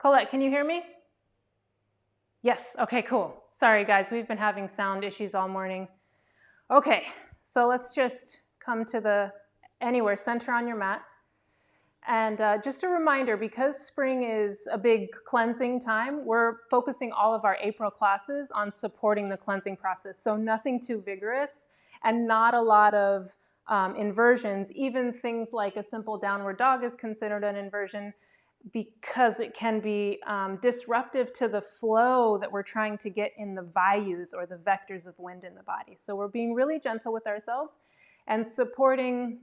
Colette, can you hear me? Yes, okay, cool. Sorry guys, we've been having sound issues all morning. Okay, so let's just come to anywhere, center on your mat. And just a reminder, because spring is a big cleansing time, we're focusing all of our April classes on supporting the cleansing process. So nothing too vigorous and not a lot of inversions. Even things like a simple downward dog is considered an inversion because it can be disruptive to the flow that we're trying to get in the vayus or the vectors of wind in the body. So we're being really gentle with ourselves and supporting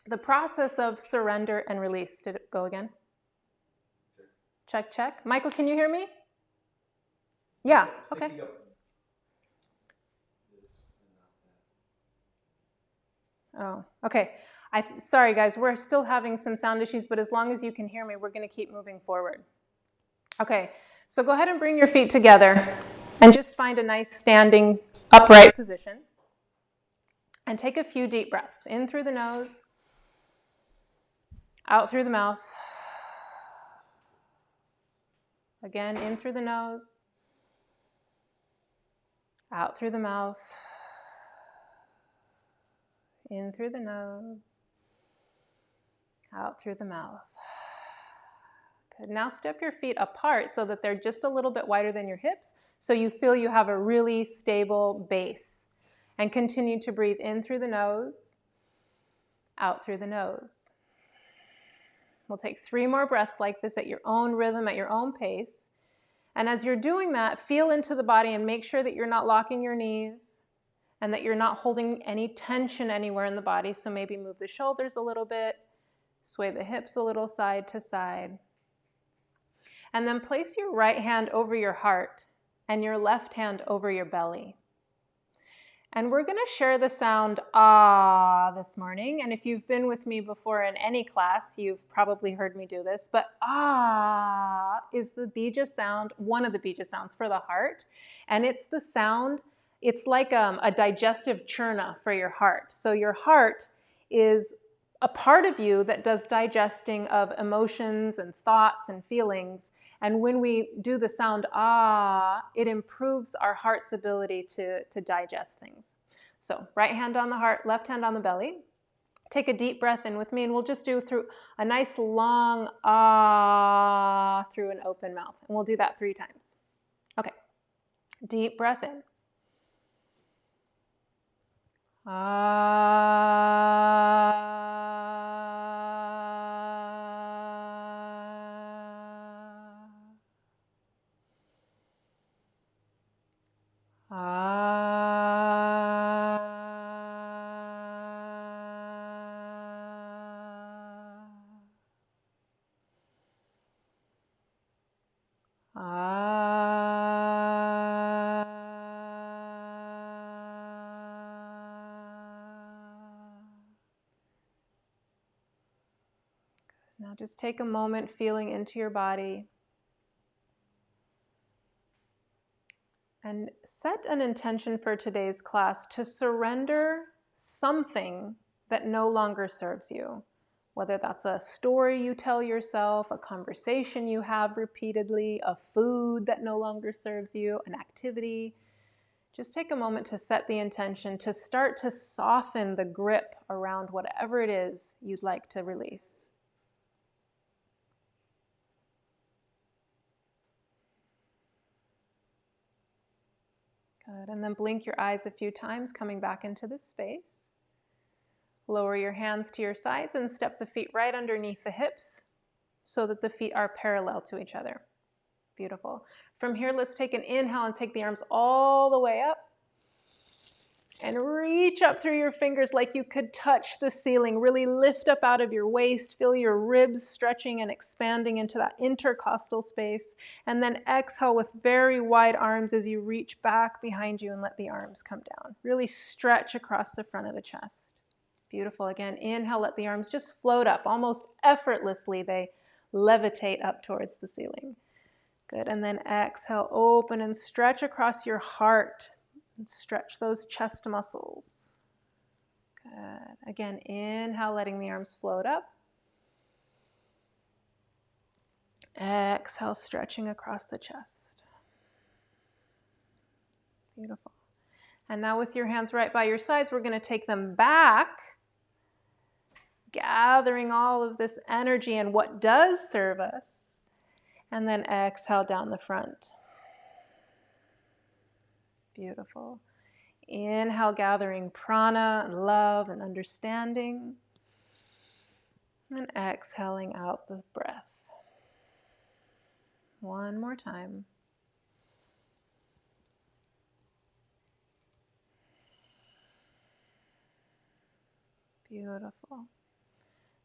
the process of surrender and release. Did it go again? Check, check. Michael, can you hear me? Yeah, okay. Oh, okay. Sorry guys, we're still having some sound issues, but as long as you can hear me, we're going to keep moving forward. Okay, so go ahead and bring your feet together and just find a nice standing upright position. And take a few deep breaths in through the nose, out through the mouth. Again, in through the nose, out through the mouth, in through the nose, out through the mouth. Good. Now step your feet apart so that they're just a little bit wider than your hips, so you feel you have a really stable base. And continue to breathe in through the nose, out through the nose. We'll take 3 more breaths like this at your own rhythm, at your own pace. And as you're doing that, feel into the body and make sure that you're not locking your knees and that you're not holding any tension anywhere in the body. So maybe move the shoulders a little bit, sway the hips a little side to side. And then place your right hand over your heart and your left hand over your belly. And we're going to share the sound ah this morning. And if you've been with me before in any class, you've probably heard me do this. But ah is the bija sound, one of the bija sounds for the heart. And it's the sound, it's like a digestive churna for your heart. So your heart is a part of you that does digesting of emotions and thoughts and feelings. And when we do the sound ah, it improves our heart's ability to digest things. So right hand on the heart, left hand on the belly. Take a deep breath in with me, and we'll just do through a nice long ah through an open mouth. And we'll do that 3 times. Okay, deep breath in. Ah. Now just take a moment feeling into your body and set an intention for today's class to surrender something that no longer serves you. Whether that's a story you tell yourself, a conversation you have repeatedly, a food that no longer serves you, an activity. Just take a moment to set the intention to start to soften the grip around whatever it is you'd like to release. Good. And then blink your eyes a few times, coming back into this space. Lower your hands to your sides and step the feet right underneath the hips so that the feet are parallel to each other. Beautiful. From here, let's take an inhale and take the arms all the way up. And reach up through your fingers like you could touch the ceiling. Really lift up out of your waist. Feel your ribs stretching and expanding into that intercostal space. And then exhale with very wide arms as you reach back behind you and let the arms come down. Really stretch across the front of the chest. Beautiful. Again, inhale, let the arms just float up. Almost effortlessly, they levitate up towards the ceiling. Good. And then exhale, open and stretch across your heart. And stretch those chest muscles. Good. Again, inhale, letting the arms float up. exhale, stretching across the chest. Beautiful. And now with your hands right by your sides, we're going to take them back, gathering all of this energy and what does serve us. And then exhale down the front. Beautiful. Inhale, gathering prana and love and understanding. And exhaling out the breath. One more time. Beautiful.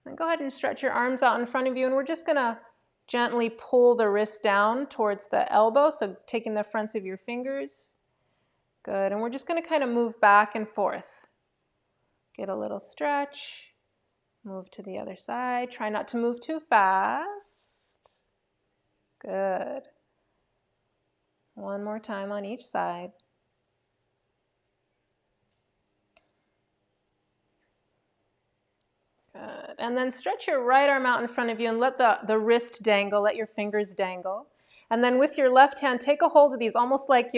Then go ahead and stretch your arms out in front of you, and we're just going to gently pull the wrist down towards the elbow, so taking the fronts of your fingers. Good, and we're just going to kind of move back and forth. Get a little stretch. Move to the other side. Try not to move too fast. Good. One more time on each side. Good. And then stretch your right arm out in front of you and let the wrist dangle, let your fingers dangle. And then with your left hand, take a hold of these almost like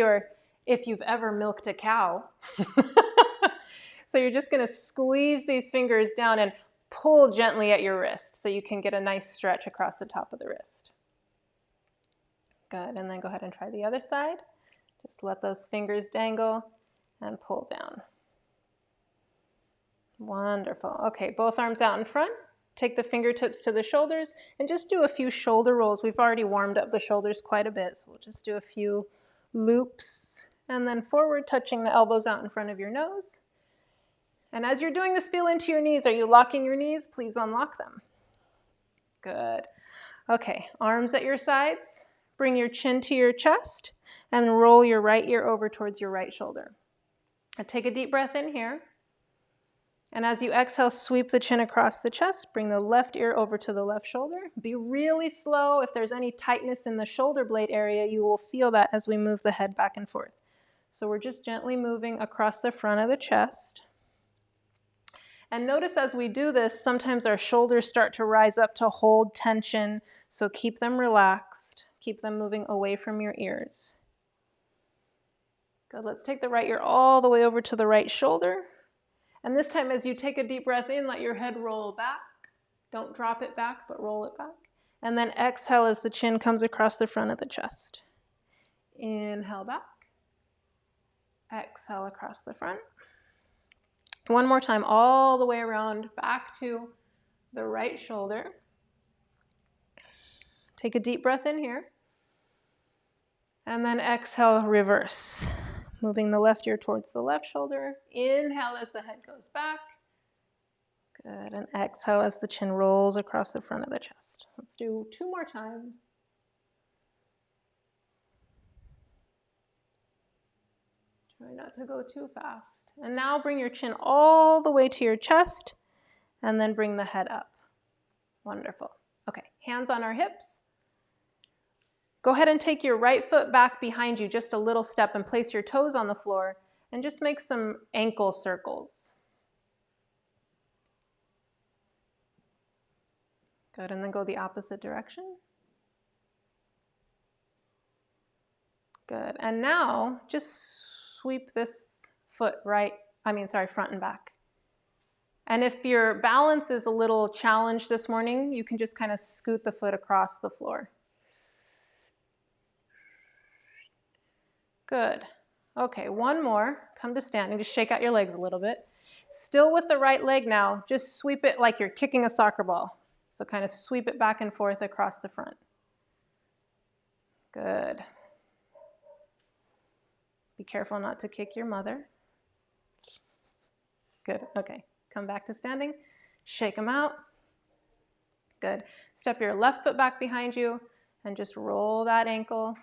if you've ever milked a cow. So you're just going to squeeze these fingers down and pull gently at your wrist so you can get a nice stretch across the top of the wrist. Good, and then go ahead and try the other side. Just let those fingers dangle and pull down. Wonderful. Okay, both arms out in front. Take the fingertips to the shoulders and just do a few shoulder rolls. We've already warmed up the shoulders quite a bit, so we'll just do a few loops. And then forward, touching the elbows out in front of your nose. And as you're doing this, feel into your knees. Are you locking your knees? Please unlock them. Good. Okay, arms at your sides. Bring your chin to your chest and roll your right ear over towards your right shoulder. And take a deep breath in here. And as you exhale, sweep the chin across the chest. Bring the left ear over to the left shoulder. Be really slow. If there's any tightness in the shoulder blade area, you will feel that as we move the head back and forth. So we're just gently moving across the front of the chest. And notice as we do this, sometimes our shoulders start to rise up to hold tension. So keep them relaxed. Keep them moving away from your ears. Good. Let's take the right ear all the way over to the right shoulder. And this time, as you take a deep breath in, let your head roll back. Don't drop it back, but roll it back. And then exhale as the chin comes across the front of the chest. Inhale back. Exhale across the front. One more time, all the way around, back to the right shoulder. Take a deep breath in here. And then exhale, reverse. Moving the left ear towards the left shoulder. Inhale as the head goes back. Good, and exhale as the chin rolls across the front of the chest. Let's do 2 more times. Try not to go too fast. And now bring your chin all the way to your chest and then bring the head up. Wonderful. Okay, hands on our hips. Go ahead and take your right foot back behind you just a little step and place your toes on the floor and just make some ankle circles. Good, and then go the opposite direction. Good, and now just sweep this foot front and back. And if your balance is a little challenged this morning, you can just kind of scoot the foot across the floor. Good. Okay, one more. Come to standing. Just shake out your legs a little bit. Still with the right leg now. Just sweep it like you're kicking a soccer ball. So kind of sweep it back and forth across the front. Good. Be careful not to kick your mother. Good. Okay. Come back to standing. Shake them out. Good. Step your left foot back behind you and just roll that ankle.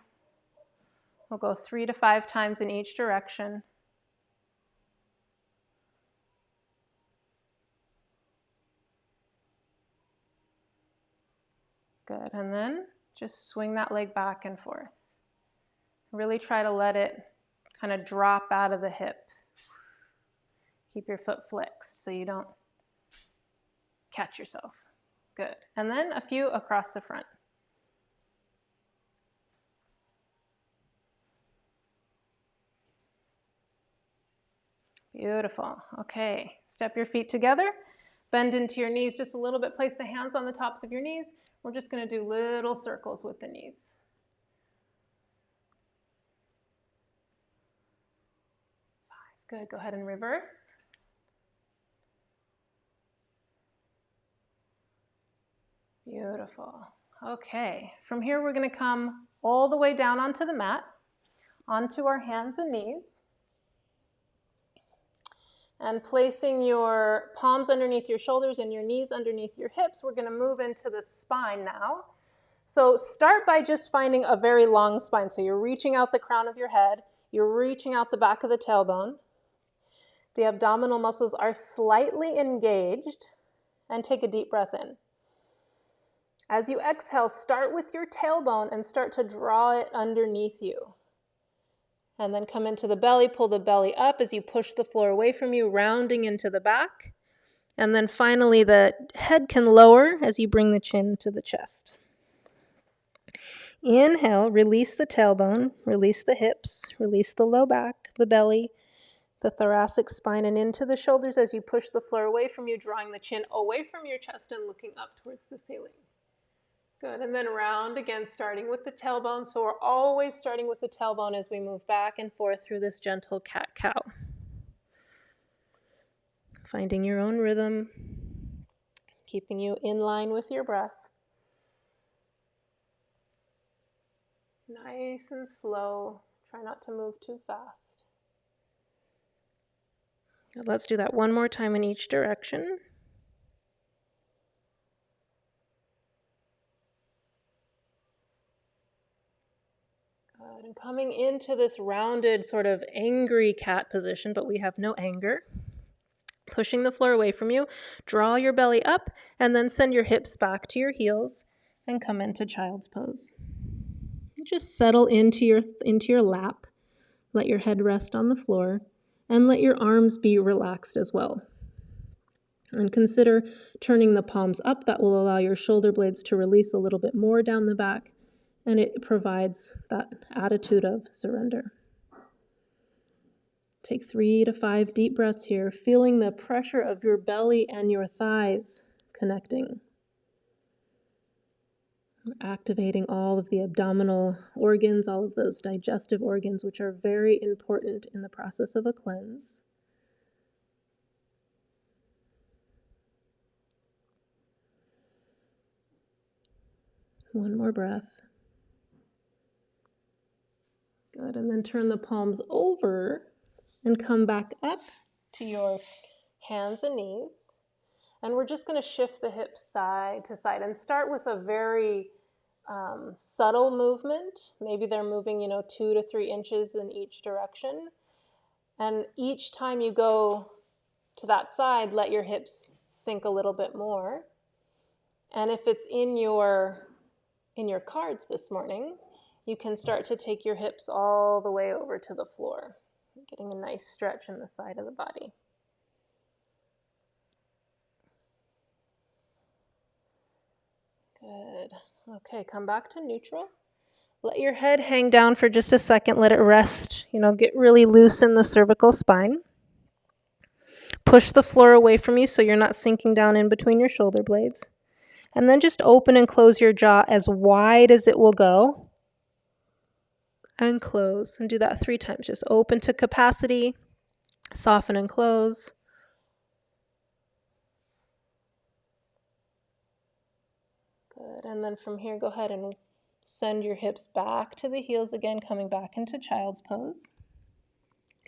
We'll go 3 to 5 times in each direction. Good, and then just swing that leg back and forth. Really try to let it kind of drop out of the hip. Keep your foot flexed so you don't catch yourself. Good, and then a few across the front. Beautiful. Okay, step your feet together. Bend into your knees just a little bit. Place the hands on the tops of your knees. We're just going to do little circles with the knees. 5. Good. Go ahead and reverse. Beautiful. Okay, from here we're going to come all the way down onto the mat, onto our hands and knees. And placing your palms underneath your shoulders and your knees underneath your hips, we're going to move into the spine now. So start by just finding a very long spine. So you're reaching out the crown of your head, you're reaching out the back of the tailbone. The abdominal muscles are slightly engaged, and take a deep breath in. As you exhale, start with your tailbone and start to draw it underneath you. And then come into the belly, pull the belly up as you push the floor away from you, rounding into the back. And then finally, the head can lower as you bring the chin to the chest. Inhale, release the tailbone, release the hips, release the low back, the belly, the thoracic spine, and into the shoulders as you push the floor away from you, drawing the chin away from your chest and looking up towards the ceiling. Good, and then round again, starting with the tailbone. So we're always starting with the tailbone as we move back and forth through this gentle cat-cow. Finding your own rhythm, keeping you in line with your breath. Nice and slow. Try not to move too fast. Good, let's do that one more time in each direction. Good, and coming into this rounded sort of angry cat position, but we have no anger. Pushing the floor away from you, draw your belly up, and then send your hips back to your heels and come into child's pose. Just settle into your lap. Let your head rest on the floor, and let your arms be relaxed as well. And consider turning the palms up. That will allow your shoulder blades to release a little bit more down the back, and it provides that attitude of surrender. Take 3 to 5 deep breaths here, feeling the pressure of your belly and your thighs connecting. Activating all of the abdominal organs, all of those digestive organs, which are very important in the process of a cleanse. One more breath. Good, and then turn the palms over and come back up to your hands and knees. And we're just going to shift the hips side to side and start with a very subtle movement. Maybe they're moving, 2 to 3 inches in each direction. And each time you go to that side, let your hips sink a little bit more. And if it's in your cards this morning, you can start to take your hips all the way over to the floor, getting a nice stretch in the side of the body. Good. Okay, come back to neutral. Let your head hang down for just a second. Let it rest. Get really loose in the cervical spine. Push the floor away from you so you're not sinking down in between your shoulder blades. And then just open and close your jaw as wide as it will go. And close. And do that 3 times. Just open to capacity. Soften and close. Good. And then from here, go ahead and send your hips back to the heels again, coming back into child's pose.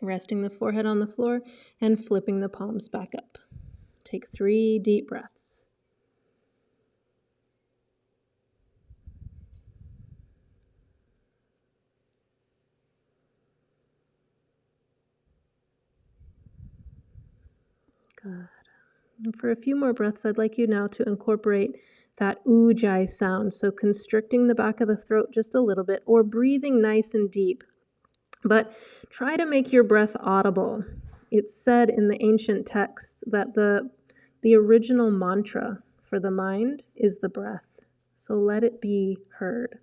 Resting the forehead on the floor and flipping the palms back up. Take 3 deep breaths. Good. And for a few more breaths, I'd like you now to incorporate that ujjayi sound. So constricting the back of the throat just a little bit, or breathing nice and deep. But try to make your breath audible. It's said in the ancient texts that the original mantra for the mind is the breath. So let it be heard.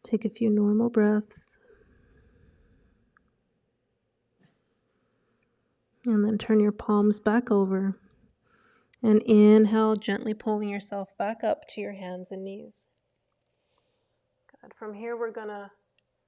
Take a few normal breaths. And then turn your palms back over. And inhale, gently pulling yourself back up to your hands and knees. Good. From here, we're going to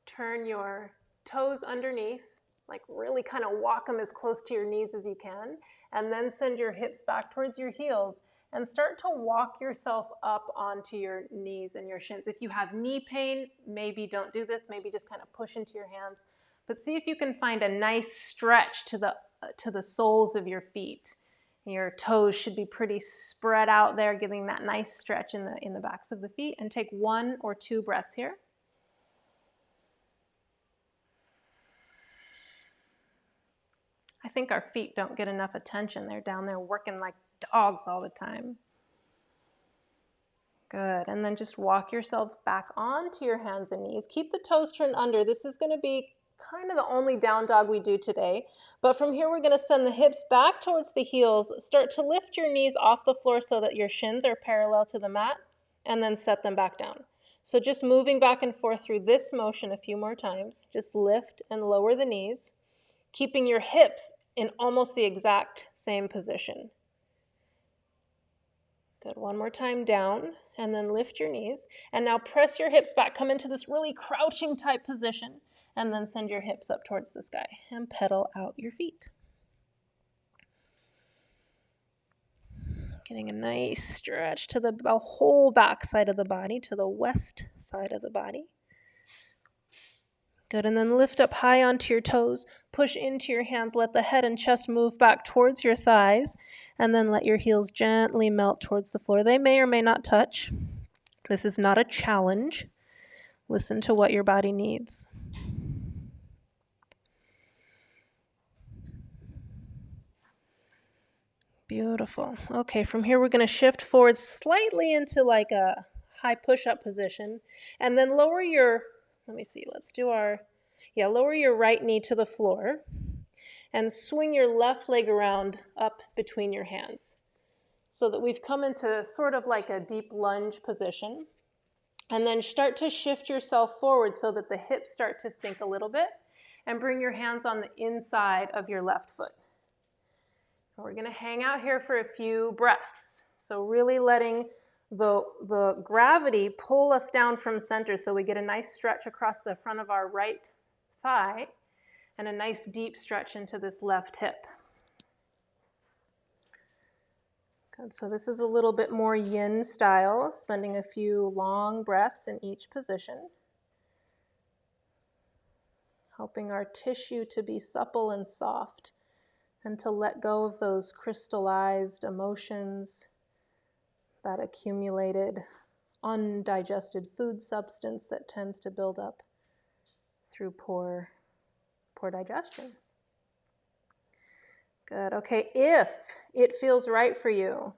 turn your toes underneath, like really kind of walk them as close to your knees as you can, and then send your hips back towards your heels and start to walk yourself up onto your knees and your shins. If you have knee pain, maybe don't do this, maybe just kind of push into your hands, but see if you can find a nice stretch to the soles of your feet. Your toes should be pretty spread out there, giving that nice stretch in the backs of the feet, and take 1 or 2 breaths here. I think our feet don't get enough attention. They're down there working like dogs all the time. Good. And then just walk yourself back onto your hands and knees. Keep the toes turned under. This is going to be kind of the only down dog we do today. But from here, we're going to send the hips back towards the heels. Start to lift your knees off the floor so that your shins are parallel to the mat, and then set them back down. So just moving back and forth through this motion a few more times. Just lift and lower the knees, keeping your hips in almost the exact same position. Good. One more time, down, and then lift your knees. And now press your hips back. Come into this really crouching type position, and then send your hips up towards the sky and pedal out your feet. Getting a nice stretch to the whole back side of the body, to the west side of the body. Good, and then lift up high onto your toes, push into your hands, let the head and chest move back towards your thighs, and then let your heels gently melt towards the floor. They may or may not touch. This is not a challenge. Listen to what your body needs. Beautiful. Okay, from here we're going to shift forward slightly into like a high push-up position, and then lower your, lower your right knee to the floor, and swing your left leg around up between your hands, so that we've come into sort of like a deep lunge position. And then start to shift yourself forward so that the hips start to sink a little bit, and bring your hands on the inside of your left foot. We're going to hang out here for a few breaths. So really letting the gravity pull us down from center, so we get a nice stretch across the front of our right thigh and a nice deep stretch into this left hip. Good. So this is a little bit more yin style, spending a few long breaths in each position, helping our tissue to be supple and soft, and to let go of those crystallized emotions, that accumulated, undigested food substance that tends to build up through poor digestion. Good. Okay, if it feels right for you,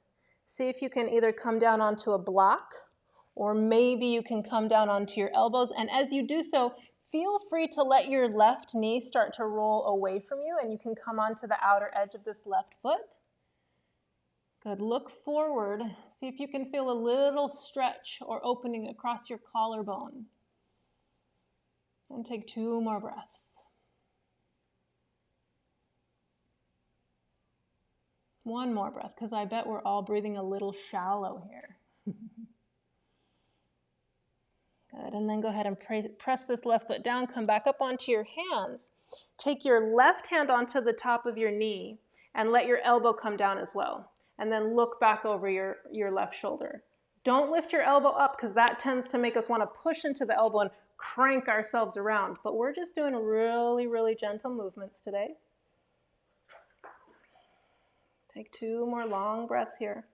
see if you can either come down onto a block, or maybe you can come down onto your elbows. And as you do so, feel free to let your left knee start to roll away from you, and you can come onto the outer edge of this left foot. Good. Look forward. See if you can feel a little stretch or opening across your collarbone. And take 2 more breaths. 1 more breath, because I bet we're all breathing a little shallow here. Good, and then go ahead and press this left foot down, come back up onto your hands. Take your left hand onto the top of your knee and let your elbow come down as well. And then look back over your left shoulder. Don't lift your elbow up, because that tends to make us want to push into the elbow and crank ourselves around. But we're just doing really, really gentle movements today. Take 2 more long breaths here.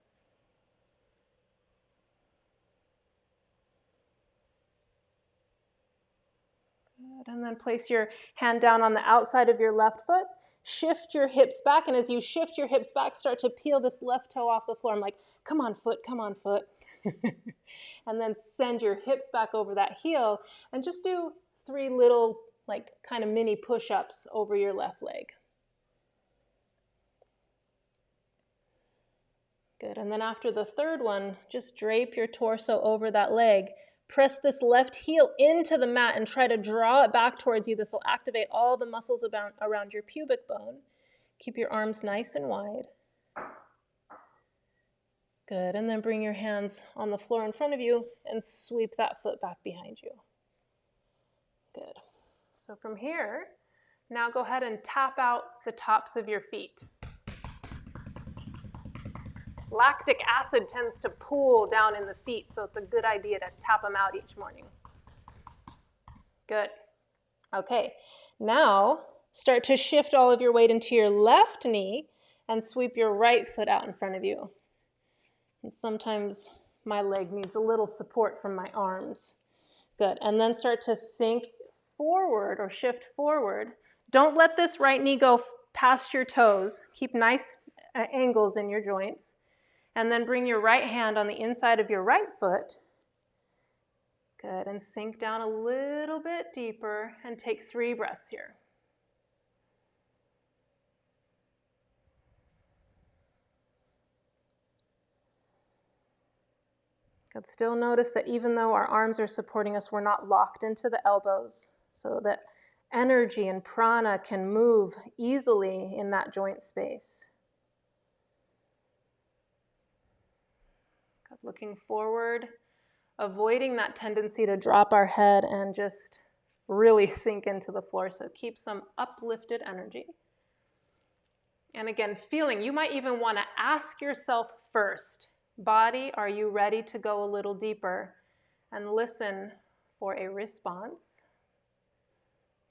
Good. And then place your hand down on the outside of your left foot. Shift your hips back, and as you shift your hips back, start to peel this left toe off the floor. I'm like, come on, foot, come on, foot. And then send your hips back over that heel, and just do 3 little, like, kind of mini push-ups over your left leg. Good, and then after the third one, just drape your torso over that leg. Press this left heel into the mat and try to draw it back towards you. This will activate all the muscles around your pubic bone. Keep your arms nice and wide. Good, and then bring your hands on the floor in front of you and sweep that foot back behind you. Good. So from here, now go ahead and tap out the tops of your feet. Lactic acid tends to pool down in the feet, so it's a good idea to tap them out each morning. Good. Okay, now start to shift all of your weight into your left knee and sweep your right foot out in front of you. And sometimes my leg needs a little support from my arms. Good, and then start to sink forward or shift forward. Don't let this right knee go past your toes. Keep nice angles in your joints. And then bring your right hand on the inside of your right foot. Good, and sink down a little bit deeper and take 3 breaths here. Good, still notice that even though our arms are supporting us, we're not locked into the elbows, so that energy and prana can move easily in that joint space. Good, looking forward, avoiding that tendency to drop our head and just really sink into the floor. So keep some uplifted energy. And again, feeling, you might even want to ask yourself first, body, are you ready to go a little deeper? And listen for a response.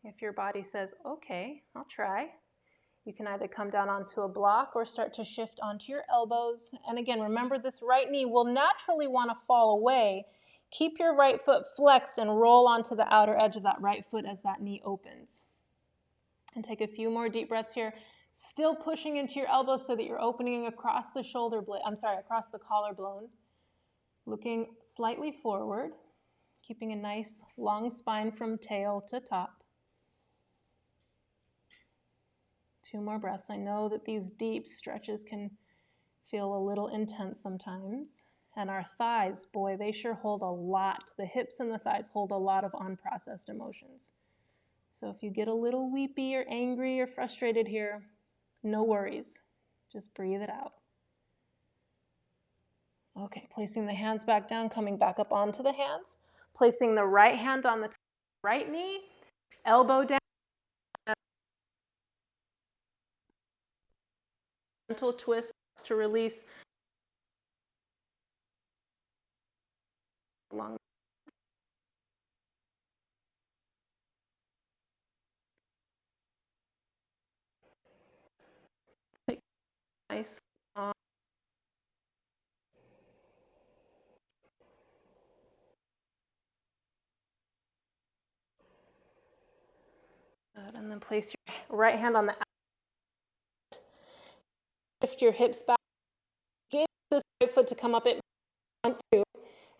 If your body says, okay, I'll try, you can either come down onto a block or start to shift onto your elbows. And again, remember this right knee will naturally want to fall away. Keep your right foot flexed and roll onto the outer edge of that right foot as that knee opens. And take a few more deep breaths here. Still pushing into your elbows so that you're opening across the across the collarbone. Looking slightly forward, keeping a nice long spine from tail to top. 2 more breaths. I know that these deep stretches can feel a little intense sometimes. And our thighs, boy, they sure hold a lot. The hips and the thighs hold a lot of unprocessed emotions. So if you get a little weepy or angry or frustrated here, no worries. Just breathe it out. Okay, placing the hands back down, coming back up onto the hands. Placing the right hand on the top of the right knee, elbow down. Gentle twist to release. Long. Nice. Good. And then place your right hand on the out. Shift your hips back. Get this right foot to come up at front too,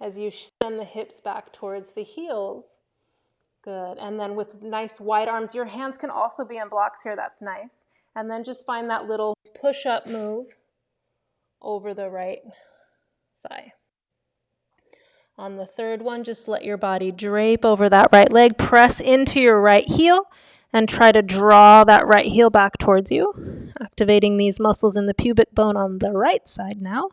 as you send the hips back towards the heels. Good. And then with nice wide arms, your hands can also be in blocks here. That's nice. And then just find that little push-up move over the right thigh. On the third one, just let your body drape over that right leg. Press into your right heel and try to draw that right heel back towards you, activating these muscles in the pubic bone on the right side now.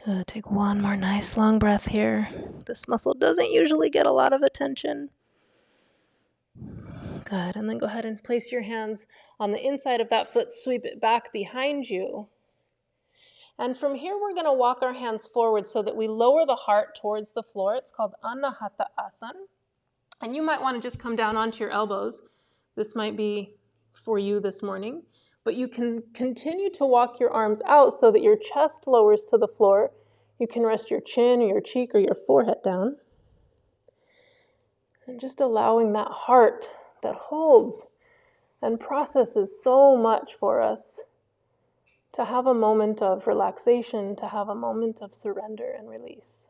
Good. Take one more nice long breath here. This muscle doesn't usually get a lot of attention. Good. And then go ahead and place your hands on the inside of that foot. Sweep it back behind you. And from here, we're going to walk our hands forward so that we lower the heart towards the floor. It's called Anahata Asan. And you might want to just come down onto your elbows. This might be for you this morning. But you can continue to walk your arms out so that your chest lowers to the floor. You can rest your chin or your cheek or your forehead down. And just allowing that heart that holds and processes so much for us to have a moment of relaxation, to have a moment of surrender and release.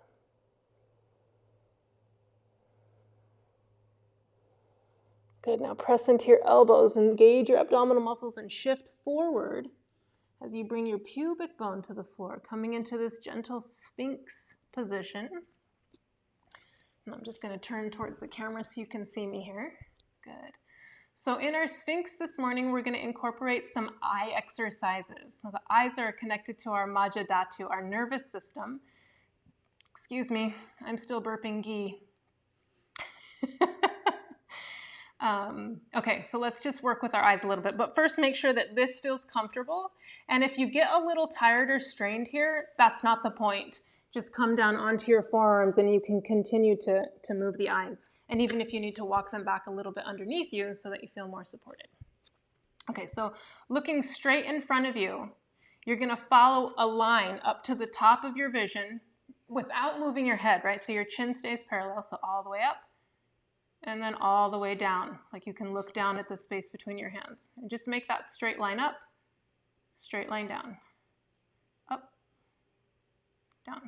Good, now press into your elbows, engage your abdominal muscles and shift forward as you bring your pubic bone to the floor, coming into this gentle Sphinx position. And I'm just going to turn towards the camera so you can see me here. Good. So in our Sphinx this morning, we're going to incorporate some eye exercises. So the eyes are connected to our Majja Dhatu, our nervous system. Excuse me, I'm still burping ghee. Okay, so let's just work with our eyes a little bit. But first, make sure that this feels comfortable. And if you get a little tired or strained here, that's not the point. Just come down onto your forearms and you can continue to move the eyes. And even if you need to walk them back a little bit underneath you so that you feel more supported. Okay, so looking straight in front of you, you're going to follow a line up to the top of your vision without moving your head, right? So your chin stays parallel, so all the way up. And then all the way down. It's like you can look down at the space between your hands. And just make that straight line up, straight line down. Up, down.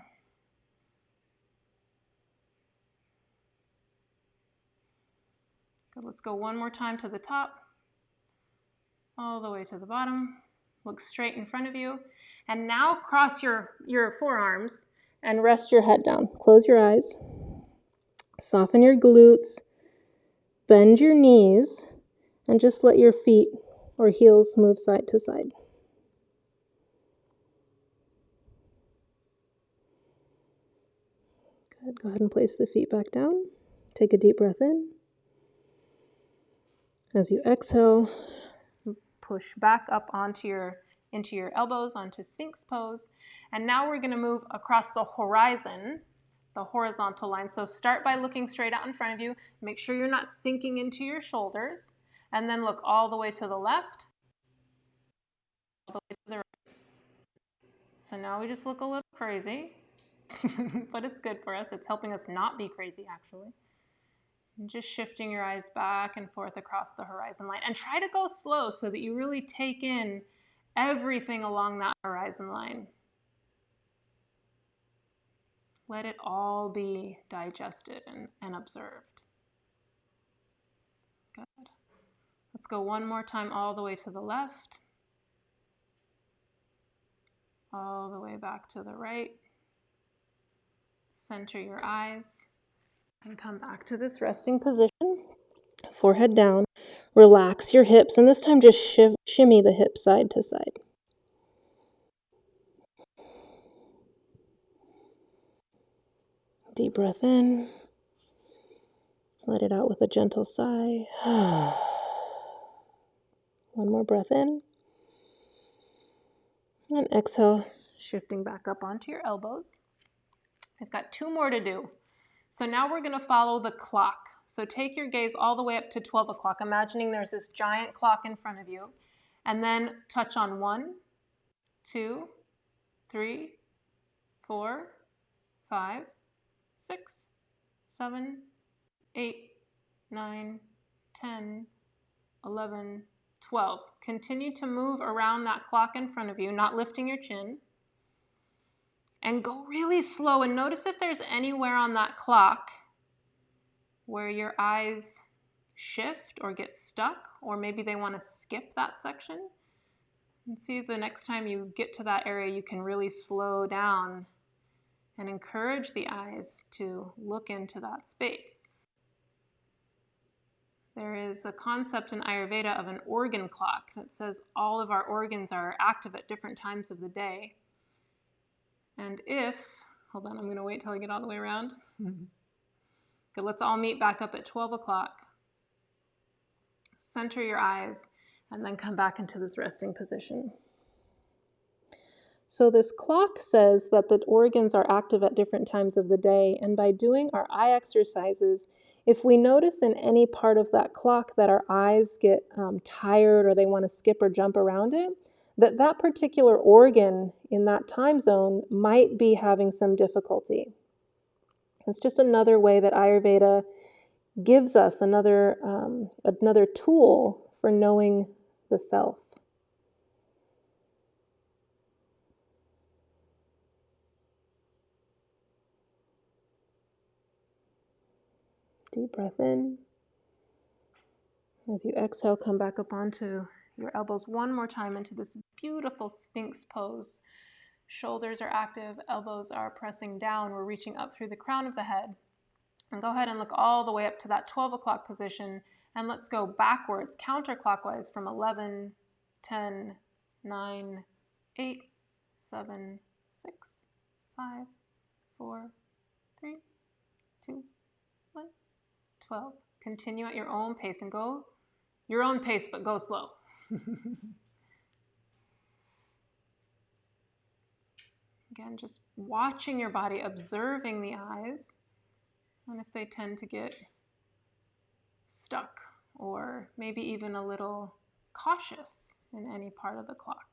Good, let's go one more time to the top, all the way to the bottom. Look straight in front of you. And now cross your forearms and rest your head down. Close your eyes. Soften your glutes. Bend your knees and just let your feet or heels move side to side. Good. Go ahead and place the feet back down. Take a deep breath in. As you exhale, push back up into your elbows, onto Sphinx pose. And now we're going to move across the horizon, the horizontal line. So start by looking straight out in front of you. Make sure you're not sinking into your shoulders. And then look all the way to the left, all the way to the right. So now we just look a little crazy, but it's good for us. It's helping us not be crazy, actually. And just shifting your eyes back and forth across the horizon line. And try to go slow so that you really take in everything along that horizon line. Let it all be digested and observed. Good. Let's go one more time all the way to the left. All the way back to the right. Center your eyes. And come back to this resting position. Forehead down. Relax your hips. And this time just shimmy the hips side to side. Deep breath in. Let it out with a gentle sigh. One more breath in. And exhale, shifting back up onto your elbows. I've got 2 more to do. So now we're going to follow the clock. So take your gaze all the way up to 12 o'clock, imagining there's this giant clock in front of you. And then touch on 1, 2, 3, 4, 5, 6, 7, 8, 9, 10, 11, 12. Continue to move around that clock in front of you, not lifting your chin. And go really slow and notice if there's anywhere on that clock where your eyes shift or get stuck, or maybe they want to skip that section. And see if the next time you get to that area, you can really slow down and encourage the eyes to look into that space. There is a concept in Ayurveda of an organ clock that says all of our organs are active at different times of the day. And hold on, I'm going to wait till I get all the way around. Okay, let's all meet back up at 12 o'clock. Center your eyes and then come back into this resting position. So this clock says that the organs are active at different times of the day, and by doing our eye exercises, if we notice in any part of that clock that our eyes get tired or they want to skip or jump around it, that particular organ in that time zone might be having some difficulty. It's just another way that Ayurveda gives us another tool for knowing the self. Deep breath in. As you exhale, come back up onto your elbows one more time into this beautiful Sphinx pose. Shoulders are active, elbows are pressing down. We're reaching up through the crown of the head. And go ahead and look all the way up to that 12 o'clock position. And let's go backwards, counterclockwise from 11, 10, 9, 8, 7, 6, 5, 4, 3, 2, 1, 12. Continue at your own pace and go your own pace, but go slow. Again, just watching your body, observing the eyes, and if they tend to get stuck or maybe even a little cautious in any part of the clock.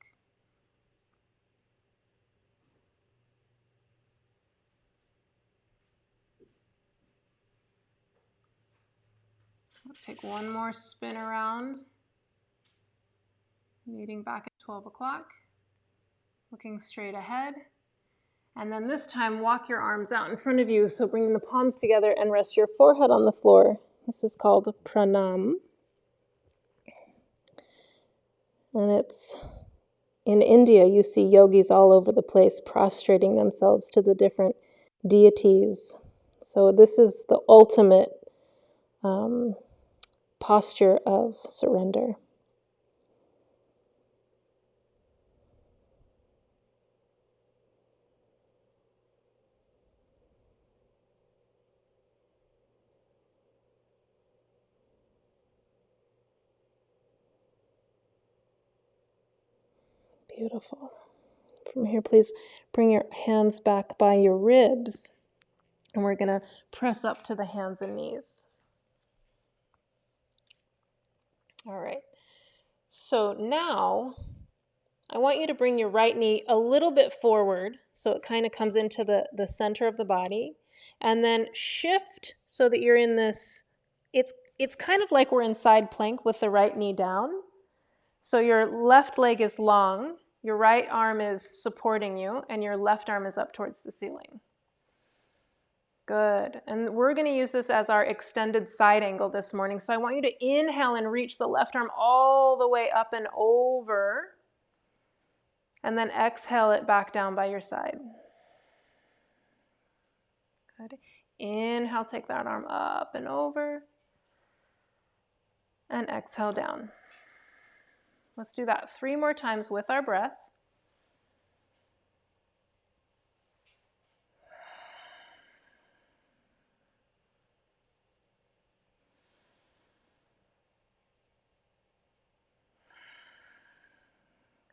Let's take one more spin around, meeting back at 12 o'clock, looking straight ahead. And then this time, walk your arms out in front of you. So bring the palms together and rest your forehead on the floor. This is called Pranam. And it's in India, you see yogis all over the place prostrating themselves to the different deities. So this is the ultimate posture of surrender. Beautiful. From here, please bring your hands back by your ribs. And we're going to press up to the hands and knees. All right. So now I want you to bring your right knee a little bit forward so it kind of comes into the center of the body. And then shift so that you're in this, it's kind of like we're in side plank with the right knee down. So your left leg is long, your right arm is supporting you, and your left arm is up towards the ceiling. Good. And we're going to use this as our extended side angle this morning. So I want you to inhale and reach the left arm all the way up and over. And then exhale it back down by your side. Good. Inhale, take that arm up and over. And exhale down. Let's do that 3 more times with our breath.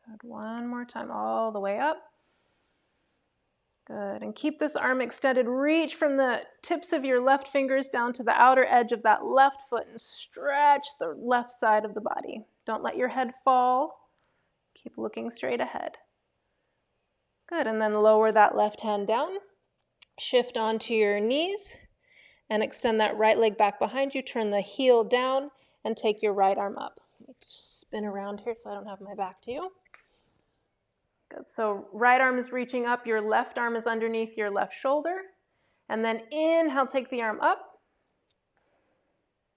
Good. One more time all the way up. Good. And keep this arm extended. Reach from the tips of your left fingers down to the outer edge of that left foot and stretch the left side of the body. Don't let your head fall. Keep looking straight ahead. Good. And then lower that left hand down. Shift onto your knees and extend that right leg back behind you. Turn the heel down and take your right arm up. Let me just spin around here so I don't have my back to you. Good. So right arm is reaching up. Your left arm is underneath your left shoulder. And then inhale, take the arm up.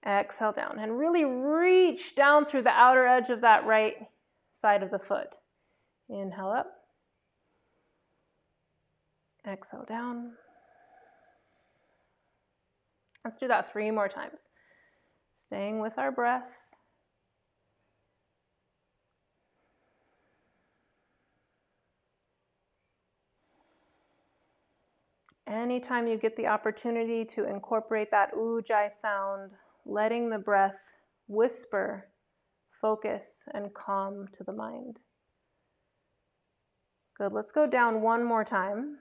Exhale down. And really reach down through the outer edge of that right side of the foot. Inhale up. Exhale down. Let's do that 3 more times. Staying with our breath. Anytime you get the opportunity to incorporate that ujjayi sound, letting the breath whisper, focus, and calm to the mind. Good. Let's go down 1 more time.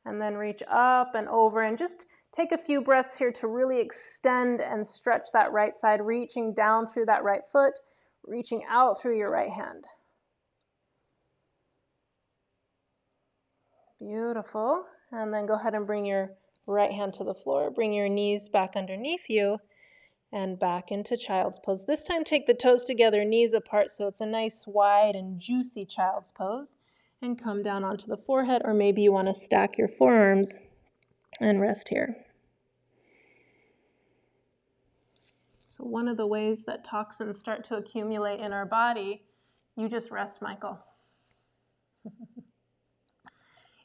And then reach up and over and just take a few breaths here to really extend and stretch that right side, reaching down through that right foot, reaching out through your right hand. Beautiful. And then go ahead and bring your right hand to the floor. Bring your knees back underneath you and back into child's pose. This time take the toes together, knees apart, so it's a nice wide and juicy child's pose. And come down onto the forehead, or maybe you want to stack your forearms and rest here. So one of the ways that toxins start to accumulate in our body, you just rest, Michael,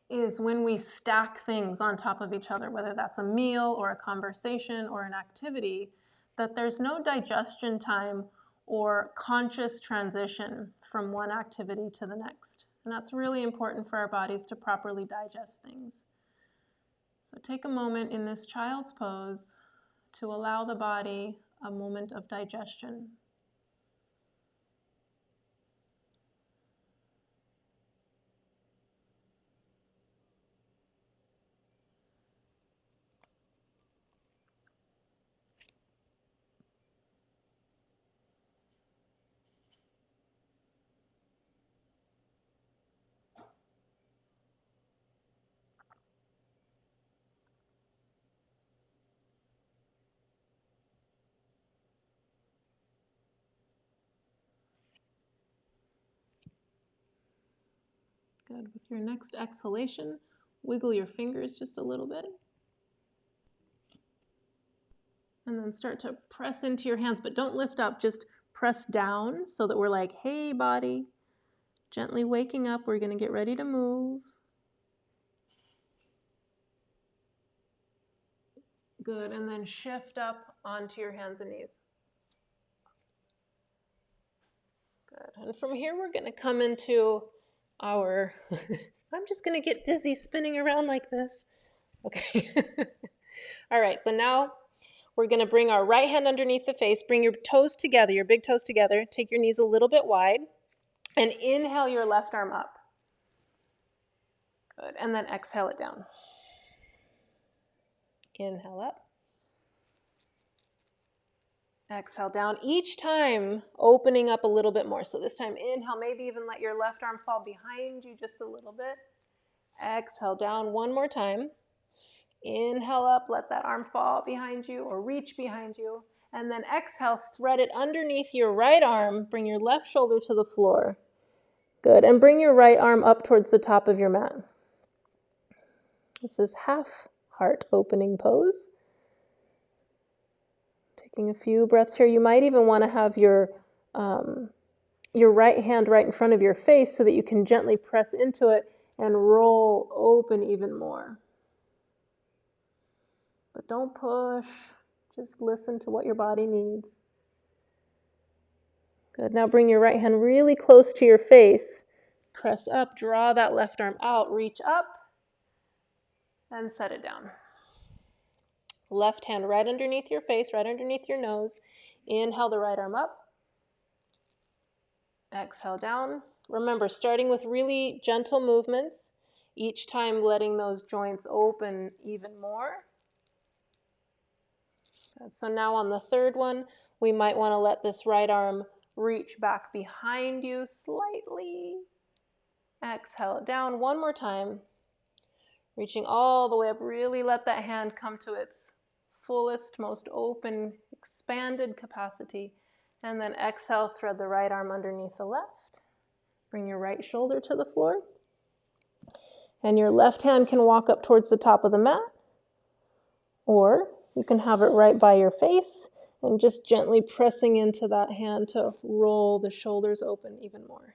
is when we stack things on top of each other, whether that's a meal or a conversation or an activity, that there's no digestion time or conscious transition from one activity to the next. And that's really important for our bodies to properly digest things. So take a moment in this child's pose to allow the body a moment of digestion. Good. With your next exhalation, wiggle your fingers just a little bit. And then start to press into your hands, but don't lift up, just press down so that we're like, hey, body, gently waking up. We're going to get ready to move. Good. And then shift up onto your hands and knees. Good. And from here, we're going to come into our, I'm just going to get dizzy spinning around like this. Okay. All right. So now we're going to bring our right hand underneath the face. Bring your toes together, your big toes together. Take your knees a little bit wide. And inhale your left arm up. Good. And then exhale it down. Inhale up. Exhale down. Each time opening up a little bit more. So this time inhale, maybe even let your left arm fall behind you just a little bit. Exhale down one more time. Inhale up, let that arm fall behind you or reach behind you. And then exhale, thread it underneath your right arm. Bring your left shoulder to the floor. Good. And bring your right arm up towards the top of your mat. This is half heart opening pose. Taking a few breaths here. You might even want to have your right hand right in front of your face so that you can gently press into it and roll open even more. But don't push. Just listen to what your body needs. Good. Now bring your right hand really close to your face. Press up. Draw that left arm out. Reach up. And set it down. Left hand right underneath your face, right underneath your nose. Inhale the right arm up. Exhale down. Remember, starting with really gentle movements, each time letting those joints open even more. So now on the third one, we might want to let this right arm reach back behind you slightly. Exhale it down one more time. Reaching all the way up, really let that hand come to its fullest, most open, expanded capacity. And then exhale, thread the right arm underneath the left. Bring your right shoulder to the floor. And your left hand can walk up towards the top of the mat. Or you can have it right by your face and just gently pressing into that hand to roll the shoulders open even more.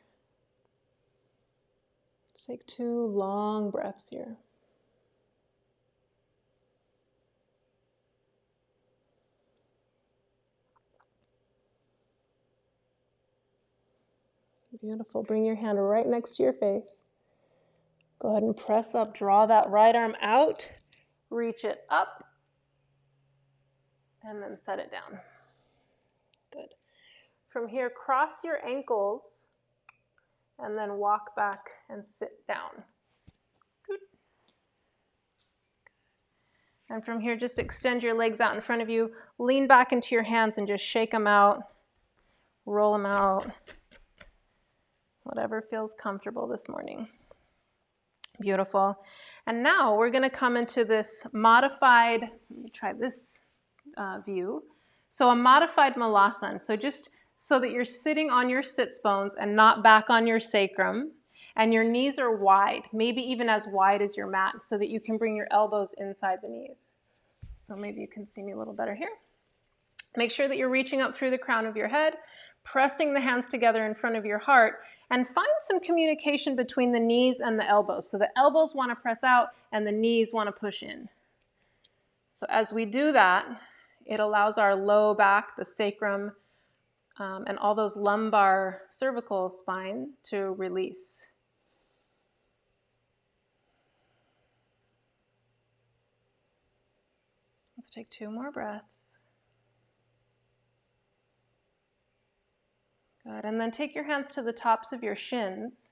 Let's take 2 long breaths here. Beautiful. Bring your hand right next to your face. Go ahead and press up. Draw that right arm out. Reach it up. And then set it down. Good. From here, cross your ankles and then walk back and sit down. Good. And from here, just extend your legs out in front of you. Lean back into your hands and just shake them out. Roll them out. Whatever feels comfortable this morning. Beautiful. And now we're going to come into this modified, let me try this view. So a modified Molassen. So just so that you're sitting on your sits bones and not back on your sacrum. And your knees are wide, maybe even as wide as your mat, so that you can bring your elbows inside the knees. So maybe you can see me a little better here. Make sure that you're reaching up through the crown of your head, pressing the hands together in front of your heart, and find some communication between the knees and the elbows. So the elbows want to press out and the knees want to push in. So as we do that, it allows our low back, the sacrum, and all those lumbar cervical spine to release. Let's take 2 more breaths. Good, and then take your hands to the tops of your shins.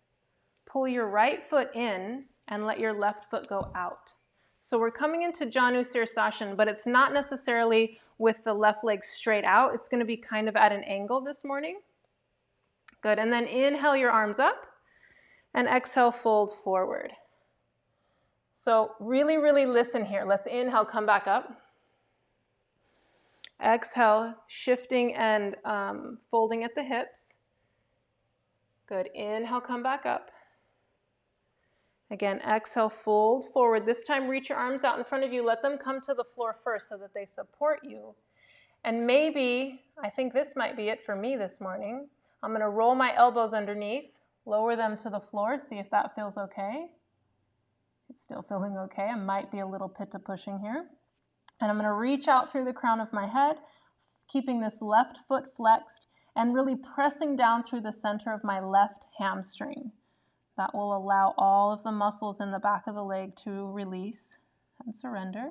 Pull your right foot in and let your left foot go out. So we're coming into Janu Sirsasana, but it's not necessarily with the left leg straight out. It's going to be kind of at an angle this morning. Good, and then inhale your arms up and exhale, fold forward. So really, really listen here. Let's inhale, come back up. Exhale, shifting and folding at the hips. Good, inhale, come back up. Again, exhale, fold forward. This time, reach your arms out in front of you. Let them come to the floor first so that they support you. And maybe, I think this might be it for me this morning. I'm going to roll my elbows underneath, lower them to the floor, see if that feels okay. It's still feeling okay. I might be a little pitta pushing here. And I'm going to reach out through the crown of my head, keeping this left foot flexed and really pressing down through the center of my left hamstring. That will allow all of the muscles in the back of the leg to release and surrender.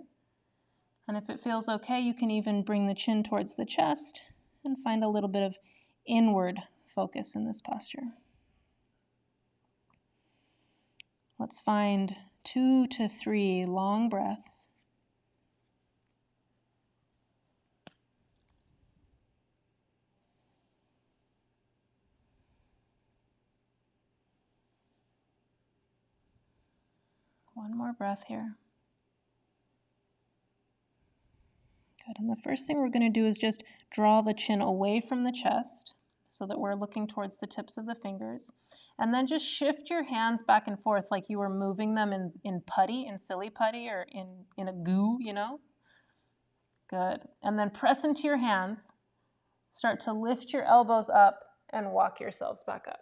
And if it feels okay, you can even bring the chin towards the chest and find a little bit of inward focus in this posture. Let's find 2 to 3 long breaths. One more breath here. Good. And the first thing we're going to do is just draw the chin away from the chest so that we're looking towards the tips of the fingers. And then just shift your hands back and forth like you were moving them in putty, in silly putty, or in a goo, you know? Good. And then press into your hands. Start to lift your elbows up and walk yourselves back up.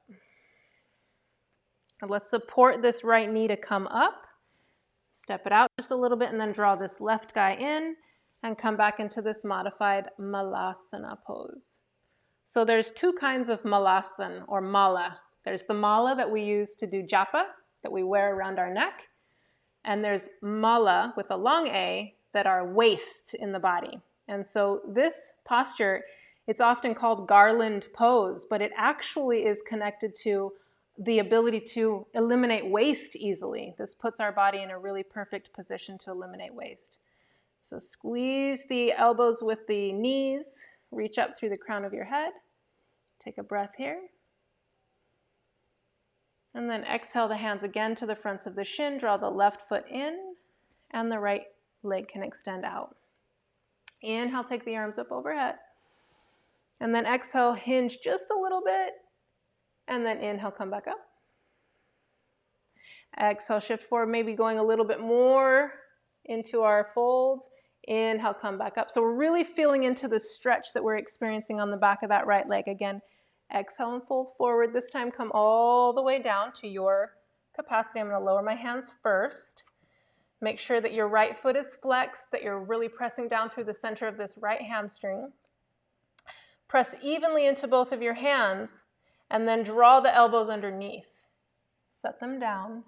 And let's support this right knee to come up. Step it out just a little bit and then draw this left guy in and come back into this modified Molassen pose. So there's 2 kinds of Molassen or mala. There's the mala that we use to do japa, that we wear around our neck. And there's mala with a long A that are wastes in the body. And so this posture, it's often called Garland Pose, but it actually is connected to the ability to eliminate waste easily. This puts our body in a really perfect position to eliminate waste. So squeeze the elbows with the knees, reach up through the crown of your head. Take a breath here. And then exhale the hands again to the fronts of the shin, draw the left foot in, and the right leg can extend out. Inhale, take the arms up overhead. And then exhale, hinge just a little bit. And then inhale, come back up. Exhale, shift forward, maybe going a little bit more into our fold. Inhale, come back up. So we're really feeling into the stretch that we're experiencing on the back of that right leg. Again, exhale and fold forward. This time, come all the way down to your capacity. I'm going to lower my hands first. Make sure that your right foot is flexed, that you're really pressing down through the center of this right hamstring. Press evenly into both of your hands. And then draw the elbows underneath. Set them down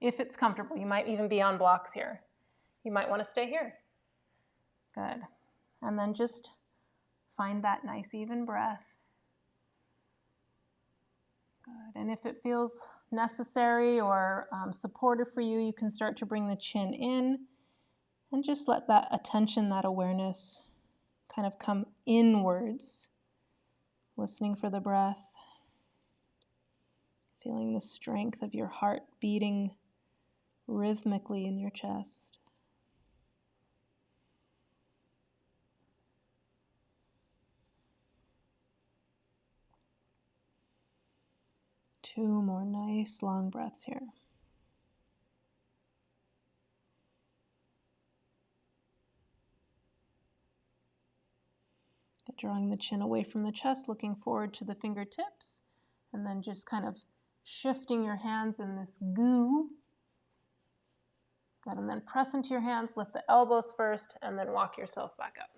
if it's comfortable. You might even be on blocks here. You might want to stay here. Good. And then just find that nice even breath. Good. And if it feels necessary or supportive for you, you can start to bring the chin in and just let that attention, that awareness kind of come inwards. Listening for the breath. Feeling the strength of your heart beating rhythmically in your chest. Two more nice long breaths here. Good, drawing the chin away from the chest, looking forward to the fingertips, and then just kind of shifting your hands in this goo. Good, and then press into your hands, lift the elbows first, and then walk yourself back up.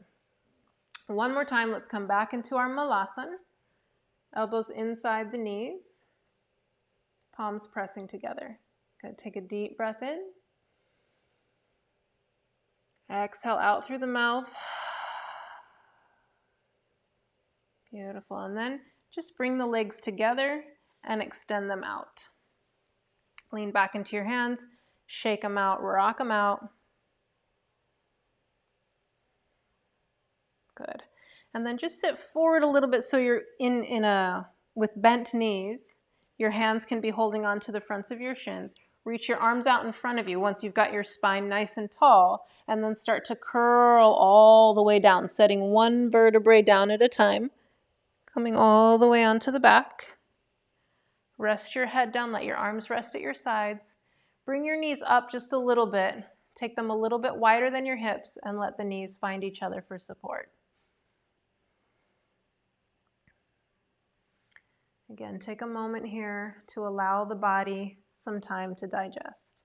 One more time, let's come back into our Molassen. Elbows inside the knees, palms pressing together. Good, take a deep breath in. Exhale out through the mouth. Beautiful, and then just bring the legs together and extend them out. Lean back into your hands, shake them out, rock them out. Good. And then just sit forward a little bit so you're with bent knees. Your hands can be holding on to the fronts of your shins. Reach your arms out in front of you once you've got your spine nice and tall, and then start to curl all the way down, setting one vertebrae down at a time, coming all the way onto the back. Rest your head down, let your arms rest at your sides. Bring your knees up just a little bit. Take them a little bit wider than your hips and let the knees find each other for support. Again, take a moment here to allow the body some time to digest.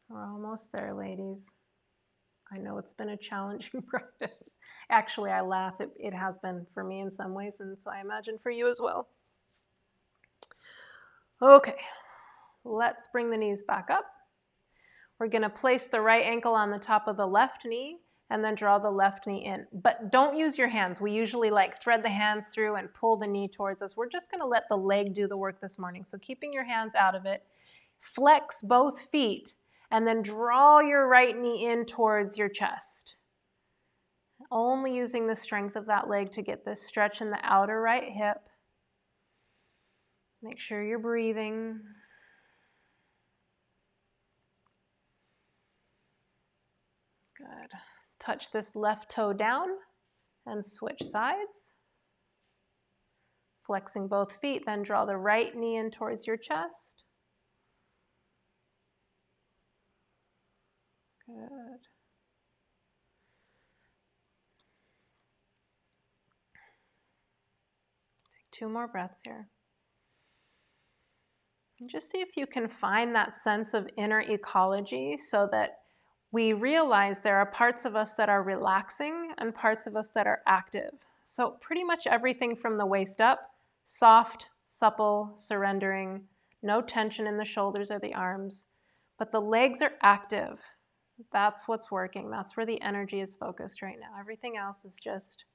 We're almost there, ladies. I know it's been a challenging practice. Actually, I laugh. It has been for me in some ways, and so I imagine for you as well. Okay, let's bring the knees back up. We're going to place the right ankle on the top of the left knee and then draw the left knee in. But don't use your hands. We usually thread the hands through and pull the knee towards us. We're just going to let the leg do the work this morning. So keeping your hands out of it. Flex both feet and then draw your right knee in towards your chest. Only using the strength of that leg to get this stretch in the outer right hip. Make sure you're breathing. Good. Touch this left toe down and switch sides. Flexing both feet, then draw the right knee in towards your chest. Good. Take 2 more breaths here. And just see if you can find that sense of inner ecology so that we realize there are parts of us that are relaxing and parts of us that are active. So pretty much everything from the waist up, soft, supple, surrendering, no tension in the shoulders or the arms, but the legs are active. That's what's working. That's where the energy is focused right now. Everything else is just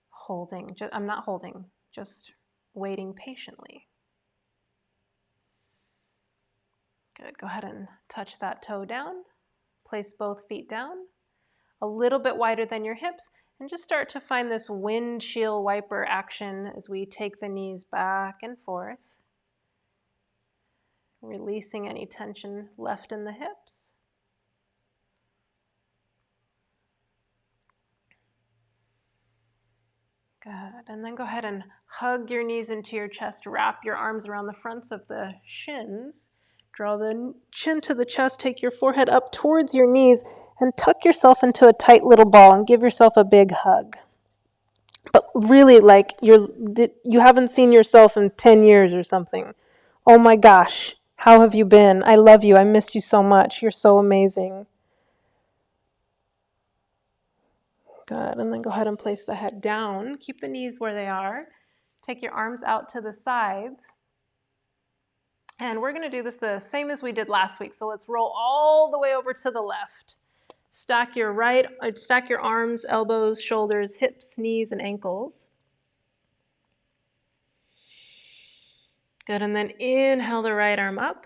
holding. I'm not holding, just waiting patiently. Good. Go ahead and touch that toe down. Place both feet down, a little bit wider than your hips, and just start to find this windshield wiper action as we take the knees back and forth, releasing any tension left in the hips. Good, and then go ahead and hug your knees into your chest, wrap your arms around the fronts of the shins, draw the chin to the chest, take your forehead up towards your knees, and tuck yourself into a tight little ball and give yourself a big hug. But really, you haven't seen yourself in 10 years or something. Oh my gosh, how have you been? I love you. I missed you so much. You're so amazing. Good, and then go ahead and place the head down. Keep the knees where they are. Take your arms out to the sides. And we're going to do this the same as we did last week. So let's roll all the way over to the left. Stack your arms, elbows, shoulders, hips, knees, and ankles. Good, and then inhale the right arm up.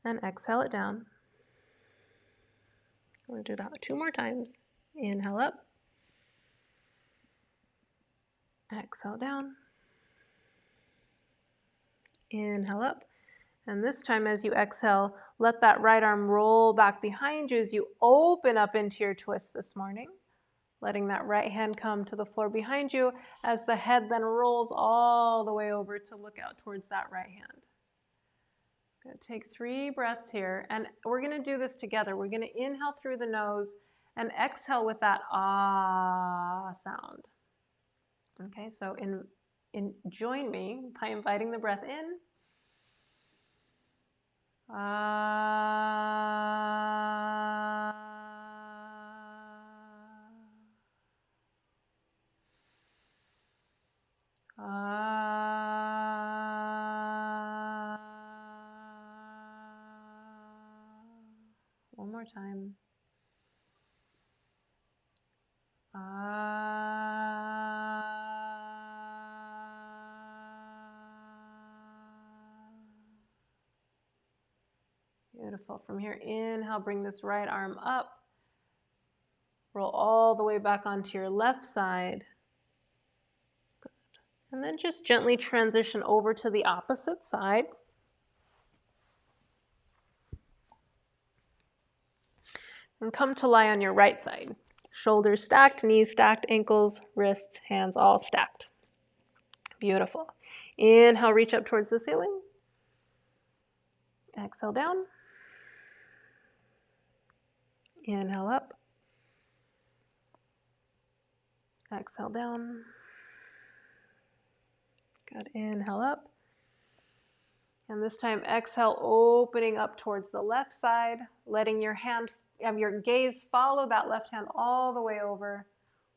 And exhale it down. We'll do that 2 more times. Inhale up. Exhale down. Inhale up. And this time as you exhale, let that right arm roll back behind you as you open up into your twist this morning. Letting that right hand come to the floor behind you as the head then rolls all the way over to look out towards that right hand. Good. Take 3 breaths here, and we're going to do this together. We're going to inhale through the nose and exhale with that ah sound. Okay, so join me by inviting the breath in. Ah. Ah. One more time. Ah. Beautiful. From here, inhale, bring this right arm up. Roll all the way back onto your left side. Good. And then just gently transition over to the opposite side. And come to lie on your right side. Shoulders stacked, knees stacked, ankles, wrists, hands all stacked. Beautiful. Inhale, reach up towards the ceiling. Exhale down. Inhale up. Exhale down. Good. Inhale up. And this time, exhale, opening up towards the left side, letting your gaze follow that left hand all the way over,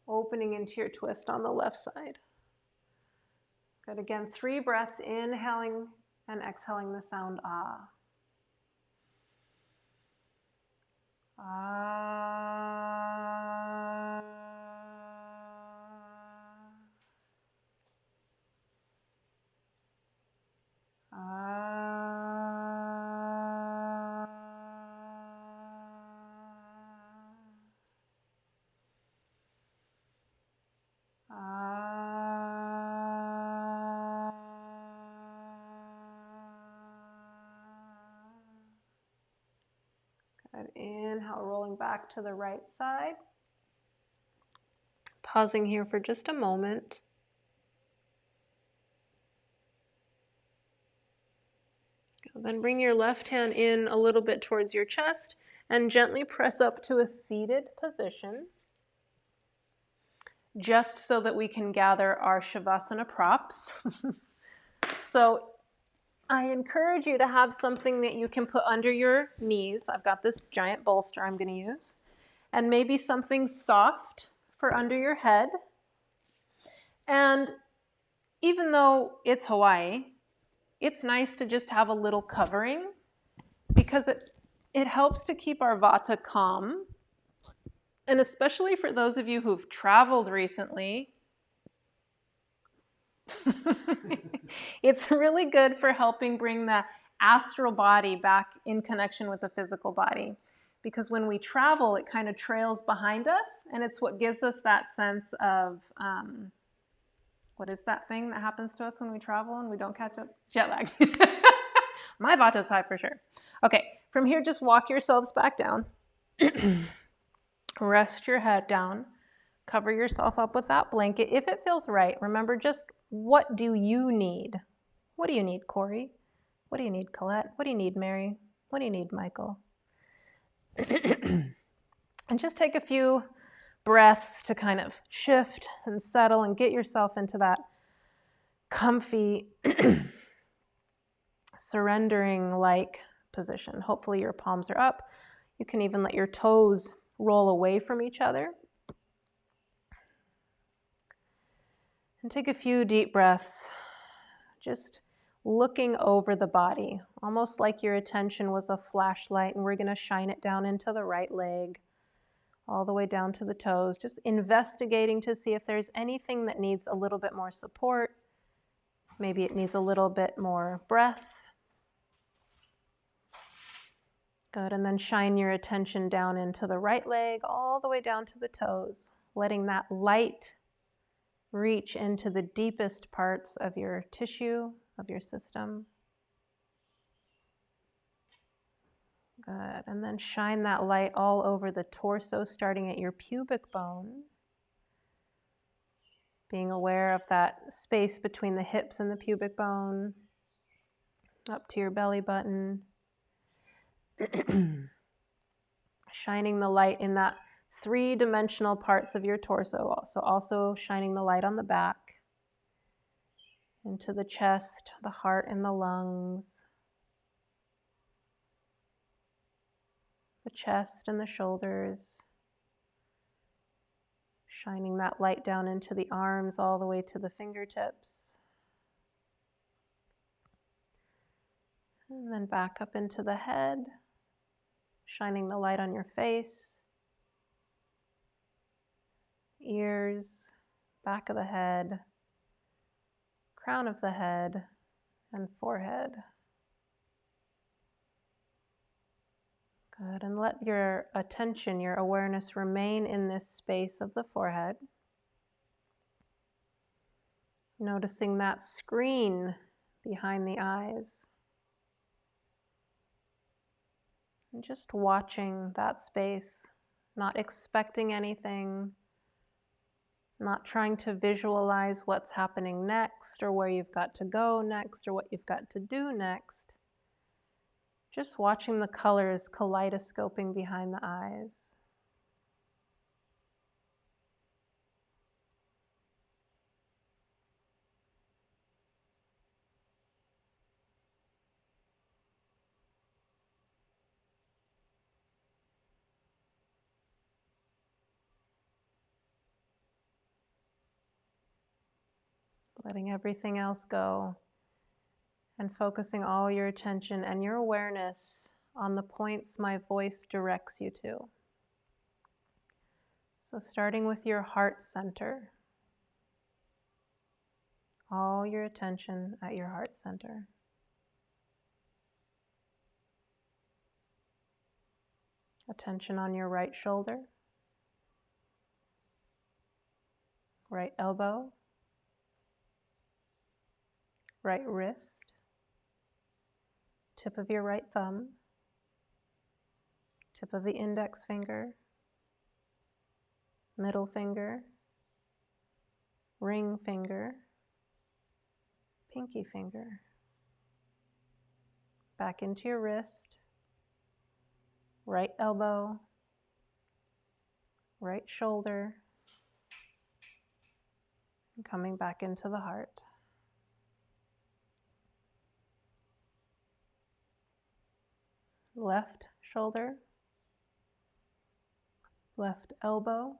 opening into your twist on the left side. Good. Again, 3 breaths, inhaling and exhaling the sound ah. Ah. Ah. Ah. Good. Inhale, rolling back to the right side. Pausing here for just a moment. Then bring your left hand in a little bit towards your chest and gently press up to a seated position, just so that we can gather our Shavasana Props. So I encourage you to have something that you can put under your knees. I've got this giant bolster I'm going to use. And maybe something soft for under your head. And even though it's Hawaii, it's nice to just have a little covering because it helps to keep our vata calm. And especially for those of you who've traveled recently, it's really good for helping bring the astral body back in connection with the physical body. Because when we travel, it kind of trails behind us, and it's what gives us that sense of, what is that thing that happens to us when we travel and we don't catch up? Jet lag. My vata's high for sure. Okay, from here, just walk yourselves back down. Rest your head down. Cover yourself up with that blanket if it feels right. Remember, just what do you need? What do you need, Cory? What do you need, Colette? What do you need, Mary? What do you need, Michael? And just take a few breaths to kind of shift and settle and get yourself into that comfy, surrendering-like position. Hopefully your palms are up. You can even let your toes roll away from each other. And take a few deep breaths, just looking over the body, almost like your attention was a flashlight and we're going to shine it down into the right leg, all the way down to the toes, just investigating to see if there's anything that needs a little bit more support. Maybe it needs a little bit more breath. Good, and then shine your attention down into the right leg, all the way down to the toes, letting that light reach into the deepest parts of your tissue, of your system. Good. And then shine that light all over the torso, starting at your pubic bone. Being aware of that space between the hips and the pubic bone, up to your belly button. Shining the light in that three-dimensional parts of your torso. So also shining the light on the back, into the chest, the heart, and the lungs. The chest and the shoulders. Shining that light down into the arms all the way to the fingertips. And then back up into the head, shining the light on your face, ears, back of the head, crown of the head, and forehead. Good, and let your attention, your awareness remain in this space of the forehead. Noticing that screen behind the eyes. And just watching that space, not expecting anything, not trying to visualize what's happening next or where you've got to go next or what you've got to do next. Just watching the colors kaleidoscoping behind the eyes. Letting everything else go and focusing all your attention and your awareness on the points my voice directs you to. So starting with your heart center, all your attention at your heart center. Attention on your right shoulder, right elbow, right wrist, tip of your right thumb, tip of the index finger, middle finger, ring finger, pinky finger. Back into your wrist, right elbow, right shoulder, and coming back into the heart. Left shoulder, left elbow,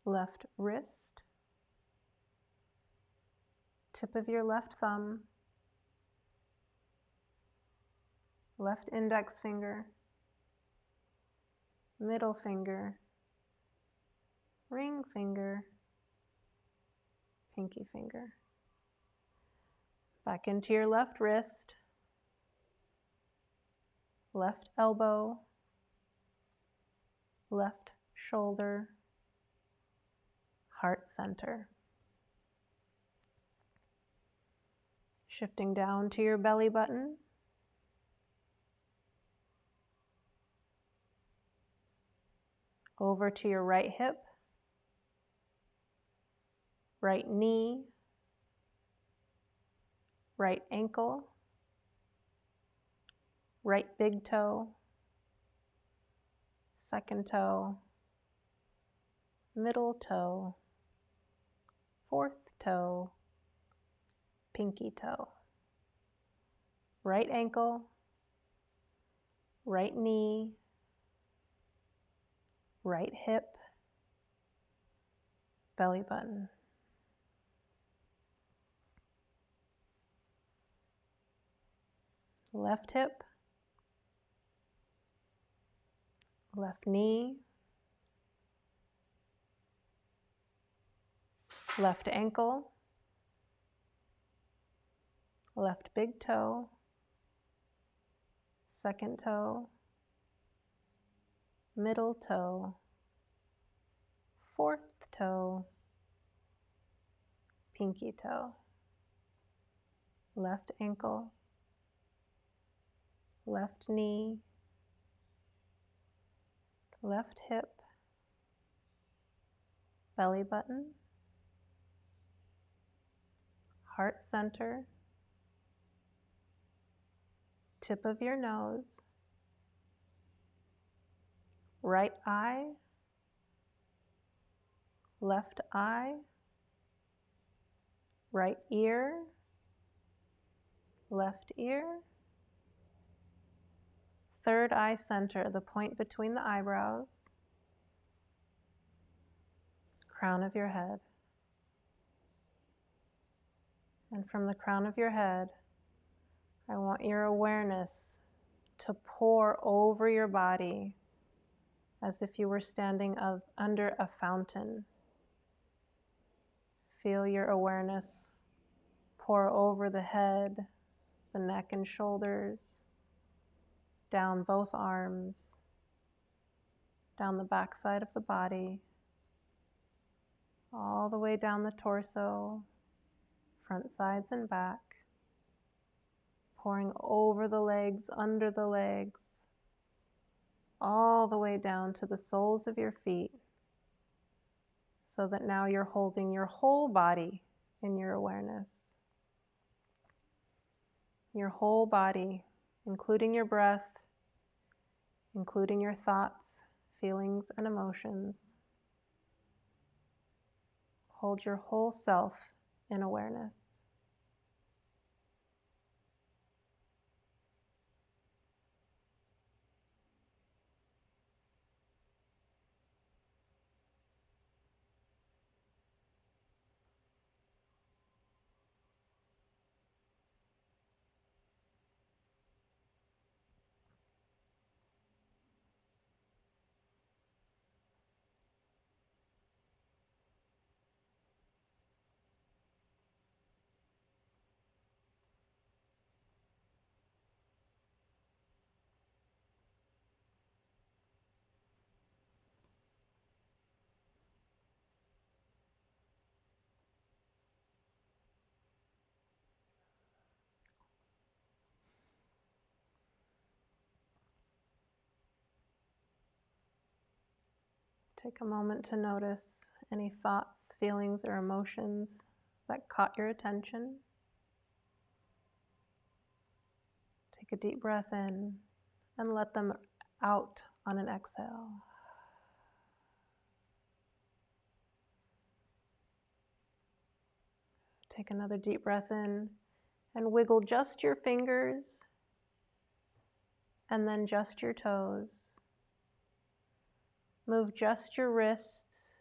left wrist, tip of your left thumb, left index finger, middle finger, ring finger, pinky finger. Back into your left wrist, left elbow, left shoulder, heart center. Shifting down to your belly button. Over to your right hip, right knee, right ankle, right big toe, second toe, middle toe, fourth toe, pinky toe. Right ankle, right knee, right hip, belly button. Left hip, left knee, left ankle, left big toe, second toe, middle toe, fourth toe, pinky toe, left ankle, left knee, left hip, belly button, heart center, tip of your nose, right eye, left eye, right ear, left ear, third eye center, the point between the eyebrows, crown of your head. And from the crown of your head, I want your awareness to pour over your body as if you were standing under a fountain. Feel your awareness pour over the head, the neck and shoulders, down both arms, down the back side of the body, all the way down the torso, front, sides, and back, pouring over the legs, under the legs, all the way down to the soles of your feet, so that now you're holding your whole body in your awareness. Your whole body, including your breath, including your thoughts, feelings, and emotions. Hold your whole self in awareness. Take a moment to notice any thoughts, feelings, or emotions that caught your attention. Take a deep breath in and let them out on an exhale. Take another deep breath in and wiggle just your fingers and then just your toes. Move just your wrists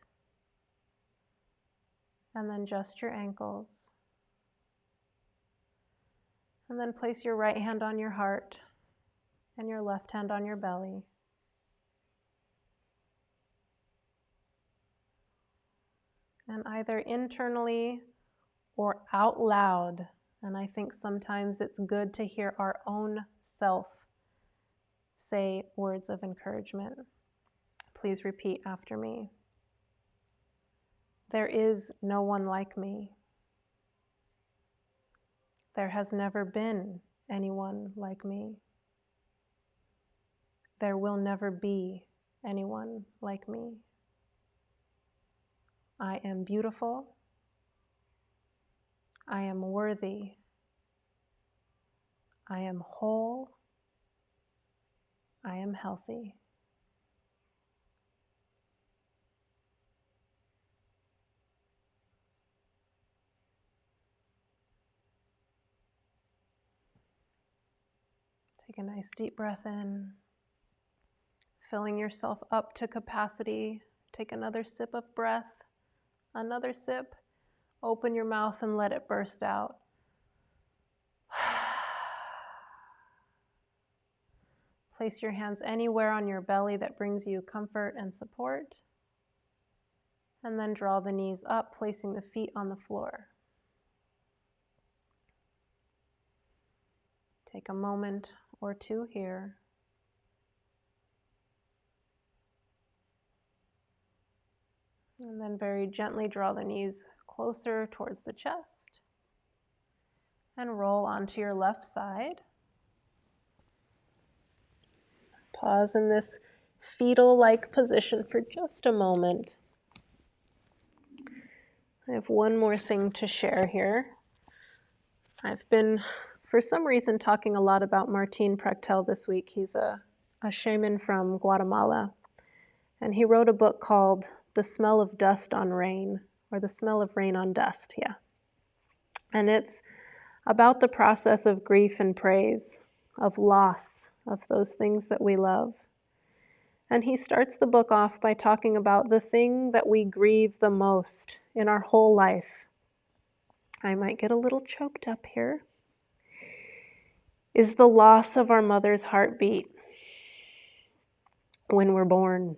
and then just your ankles. And then place your right hand on your heart and your left hand on your belly. And either internally or out loud, and I think sometimes it's good to hear our own self say words of encouragement. Please repeat after me. There is no one like me. There has never been anyone like me. There will never be anyone like me. I am beautiful. I am worthy. I am whole. I am healthy. Take a nice deep breath in, filling yourself up to capacity. Take another sip of breath, another sip. Open your mouth and let it burst out. Place your hands anywhere on your belly that brings you comfort and support. And then draw the knees up, placing the feet on the floor. Take a moment or two here. And then very gently draw the knees closer towards the chest. And roll onto your left side. Pause in this fetal-like position for just a moment. I have one more thing to share here. I've been, for some reason, talking a lot about Martin Prechtel this week. He's a shaman from Guatemala, and he wrote a book called The Smell of Dust on Rain, or The Smell of Rain on Dust, yeah. And it's about the process of grief and praise, of loss, of those things that we love. And he starts the book off by talking about the thing that we grieve the most in our whole life. I might get a little choked up here. Is the loss of our mother's heartbeat when we're born.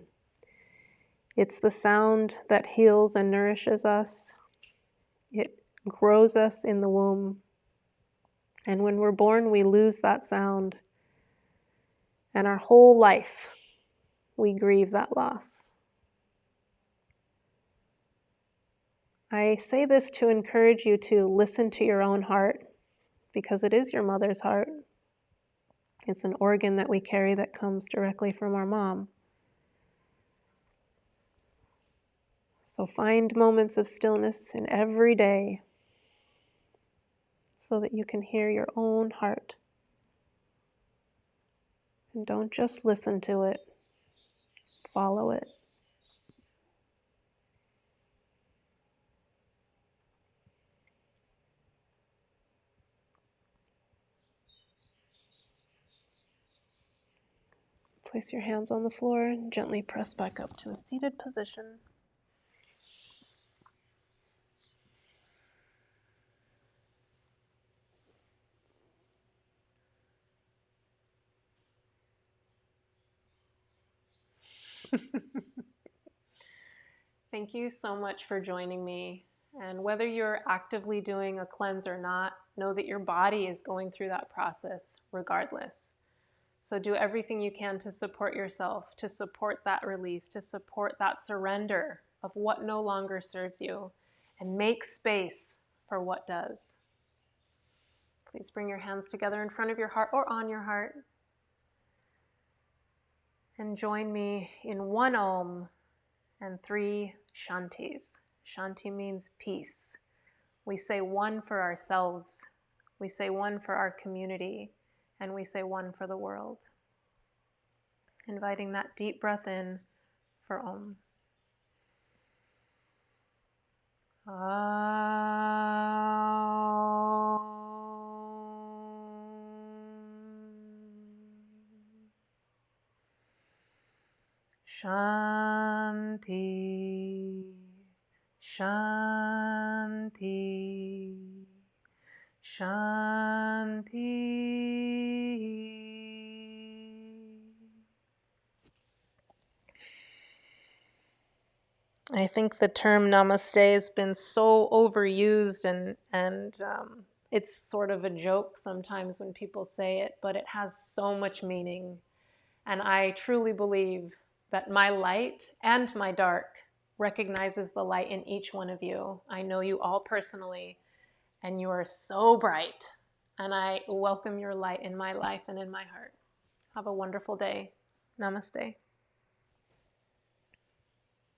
It's the sound that heals and nourishes us. It grows us in the womb. And when we're born, we lose that sound. And our whole life, we grieve that loss. I say this to encourage you to listen to your own heart, because it is your mother's heart. It's an organ that we carry that comes directly from our mom. So find moments of stillness in every day so that you can hear your own heart. And don't just listen to it, follow it. Place your hands on the floor and gently press back up to a seated position. Thank you so much for joining me. And whether you're actively doing a cleanse or not, know that your body is going through that process regardless. So do everything you can to support yourself, to support that release, to support that surrender of what no longer serves you, and make space for what does. Please bring your hands together in front of your heart or on your heart. And join me in 1 Om and 3 Shantis. Shanti means peace. We say 1 for ourselves, we say 1 for our community, and we say 1 for the world. Inviting that deep breath in for Om. Shanti, Shanti, Shanti. I think the term namaste has been so overused and it's sort of a joke sometimes when people say it, but it has so much meaning. And I truly believe that my light and my dark recognizes the light in each one of you. I know you all personally, and you are so bright. And I welcome your light in my life and in my heart. Have a wonderful day. Namaste.